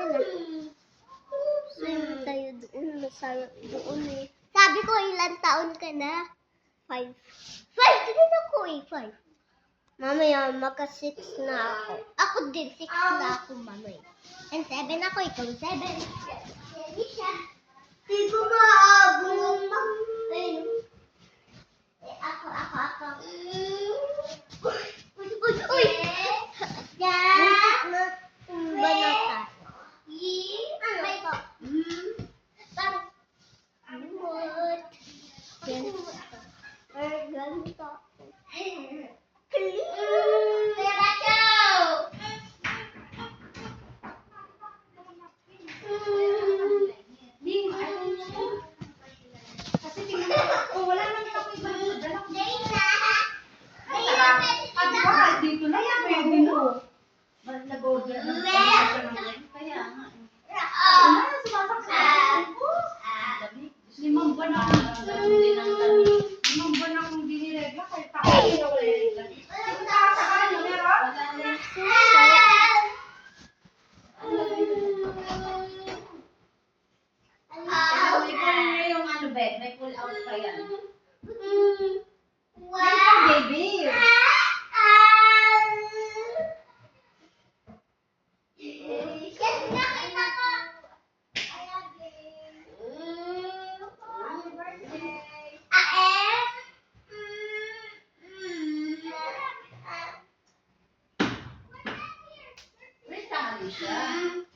na. Swim tayo doon. Masarap doon eh. Sabi ko, ilang taon ka na? 5. 5 din ako eh, 5. Mamaya, maka-6 na ako. Ako din, 6 na ako mamaya. And 7 ako, ikaw 7. Ready siya. Di ko maabong. Ayun. Ako. Uy! Yan! Tumba na tayo. Ano ito? What? Ganito. Kuya Bacho! Kasi tingnan mo, wala naman ako ibang dala. Dito na yan, pwede mo. Nag-order na siya ng rent, kaya nga. Sumasaksak ko. 5 buwan akong diniregla, kahit ako hindi ako niregla. Saka ano, meron? Ikaw niya yung ano, bed, may pull out pa yan. Wow! Baby! Where's the Alicia?